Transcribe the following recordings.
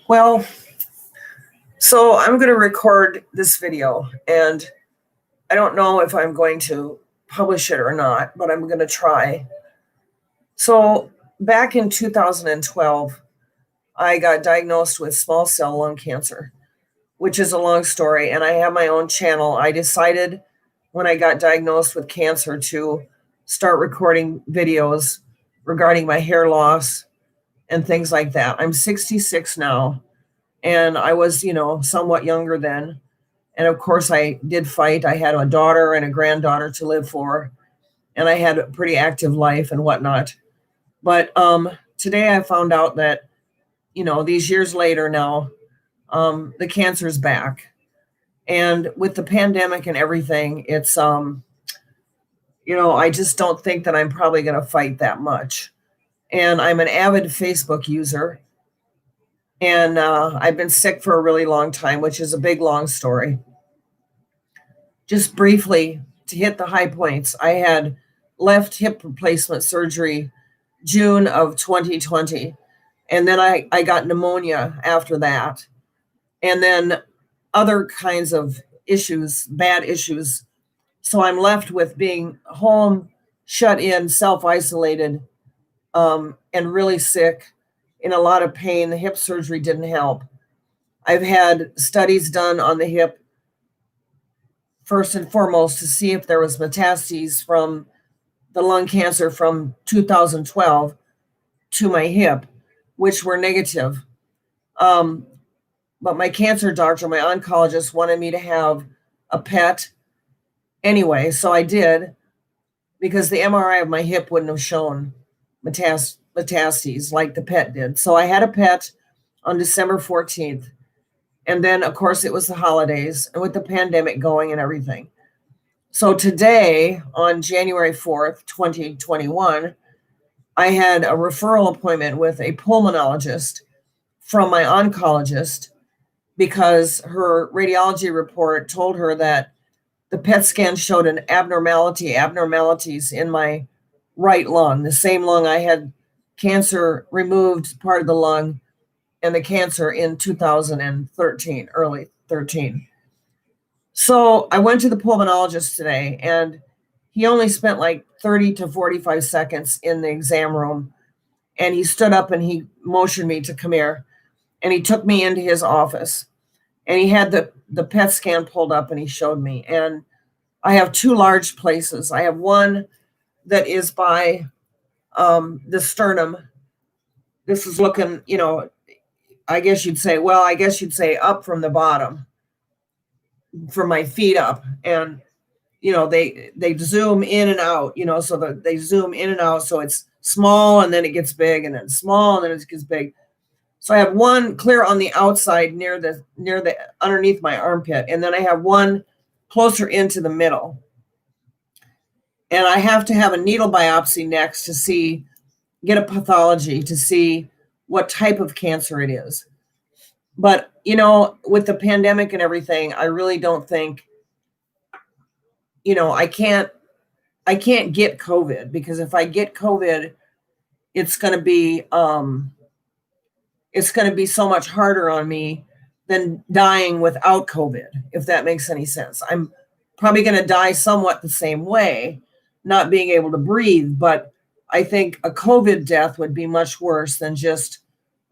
Well, so I'm going to record this video, and I don't know if I'm going to publish it or not, but I'm going to try. So back in 2012, I got diagnosed with small cell lung cancer, which is a long story, and I have my own channel. I decided when I got diagnosed with cancer to start recording videos regarding my hair loss and things like that. I'm 66 now, and I was, somewhat younger then. And of course, I did fight. I had a daughter and a granddaughter to live for, and I had a pretty active life and whatnot. But today I found out that, these years later now, the cancer is back. And with the pandemic and everything, it's, I just don't think that I'm probably going to fight that much. And I'm an avid Facebook user. And I've been sick for a really long time, which is a big, long story. Just briefly, to hit the high points, I had left hip replacement surgery June of 2020. And then I got pneumonia after that. And then other kinds of issues, bad issues. So I'm left with being home, shut in, self-isolated, and really sick, in a lot of pain. The hip surgery didn't help. I've had studies done on the hip, first and foremost, to see if there was metastases from the lung cancer from 2012 to my hip, which were negative. But my cancer doctor, my oncologist, wanted me to have a PET anyway, so I did, because the MRI of my hip wouldn't have shown metastases like the PET did. So I had a PET on December 14th. And then, of course, it was the holidays and with the pandemic going and everything. So today, on January 4th, 2021, I had a referral appointment with a pulmonologist from my oncologist, because her radiology report told her that the PET scan showed abnormalities in my right lung, the same lung I had cancer removed, part of the lung, and the cancer in 2013, early 13. So I went to the pulmonologist today, and he only spent like 30 to 45 seconds in the exam room. And he stood up and he motioned me to come here, and he took me into his office, and he had the PET scan pulled up, and he showed me. And I have two large places. I have one that is by the sternum. This is looking, I guess you'd say up from the bottom, from my feet up. And, they zoom in and out, so that they zoom in and out. So it's small, and then it gets big, and then small, and then it gets big. So I have one clear on the outside near the underneath my armpit. And then I have one closer into the middle. And I have to have a needle biopsy next to get a pathology to see what type of cancer it is. But, with the pandemic and everything, I really don't think, I can't get COVID, because if I get COVID, it's going to be so much harder on me than dying without COVID, if that makes any sense. I'm probably going to die somewhat the same way, not being able to breathe, but I think a COVID death would be much worse than just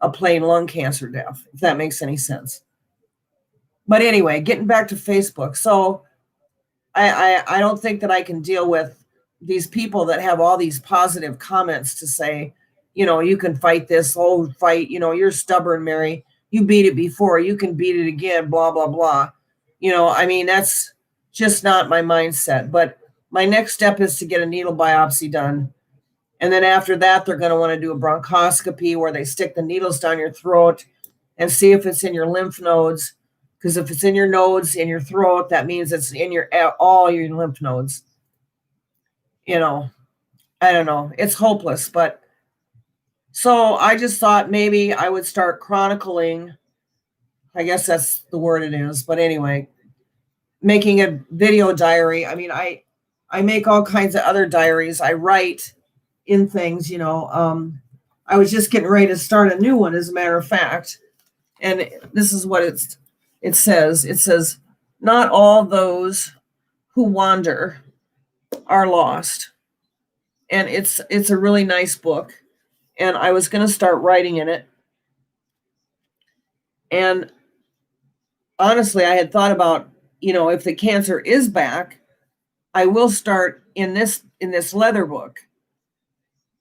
a plain lung cancer death, if that makes any sense. But anyway, getting back to Facebook. So I don't think that I can deal with these people that have all these positive comments to say, you can fight this whole fight. You're stubborn, Mary. You beat it before. You can beat it again, blah, blah, blah. That's just not my mindset. But my next step is to get a needle biopsy done. And then after that, they're going to want to do a bronchoscopy, where they stick the needles down your throat and see if it's in your lymph nodes. Because if it's in your nodes, in your throat, that means it's in all your lymph nodes. I don't know. It's hopeless. But so I just thought maybe I would start chronicling. I guess that's the word it is. But anyway, making a video diary. I mean, I make all kinds of other diaries. I write in things, I was just getting ready to start a new one, as a matter of fact. And this is what it says. It says, not all those who wander are lost. And it's a really nice book. And I was going to start writing in it. And honestly, I had thought about, if the cancer is back, I will start in this leather book,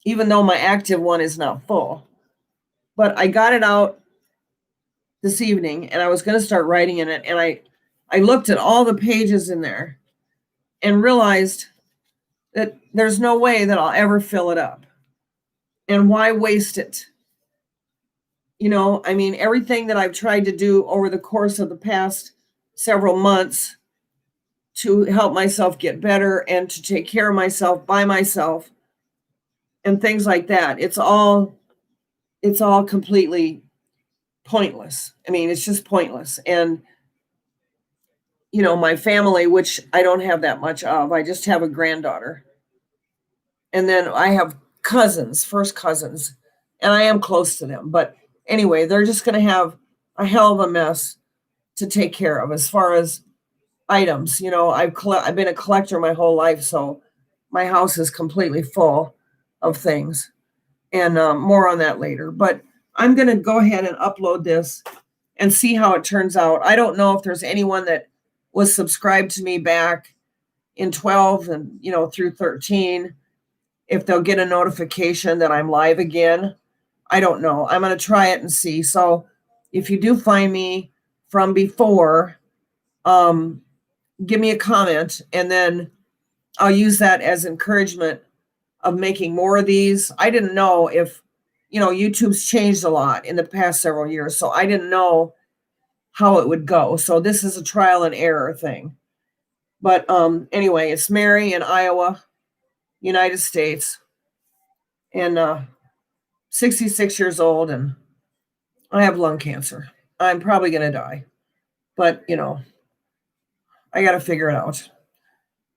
even though my active one is not full. But I got it out this evening and I was going to start writing in it. And I looked at all the pages in there and realized that there's no way that I'll ever fill it up. And why waste it? I mean, everything that I've tried to do over the course of the past several months to help myself get better and to take care of myself by myself and things like that, it's all completely pointless. I mean, it's just pointless. And my family, which I don't have that much of, I just have a granddaughter. And then I have cousins, first cousins, and I am close to them. But anyway, they're just going to have a hell of a mess to take care of as far as items. I've been a collector my whole life, so my house is completely full of things. And more on that later. But I'm going to go ahead and upload this and see how it turns out. I don't know if there's anyone that was subscribed to me back in 12 and, through 13, if they'll get a notification that I'm live again. I don't know. I'm going to try it and see. So if you do find me from before, give me a comment and then I'll use that as encouragement of making more of these. I didn't know if, YouTube's changed a lot in the past several years, so I didn't know how it would go. So this is a trial and error thing. But anyway, it's Mary in Iowa, United States, and 66 years old, and I have lung cancer. I'm probably going to die, but I got to figure it out.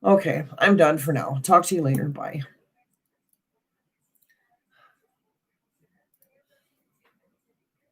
Okay, I'm done for now. Talk to you later. Bye.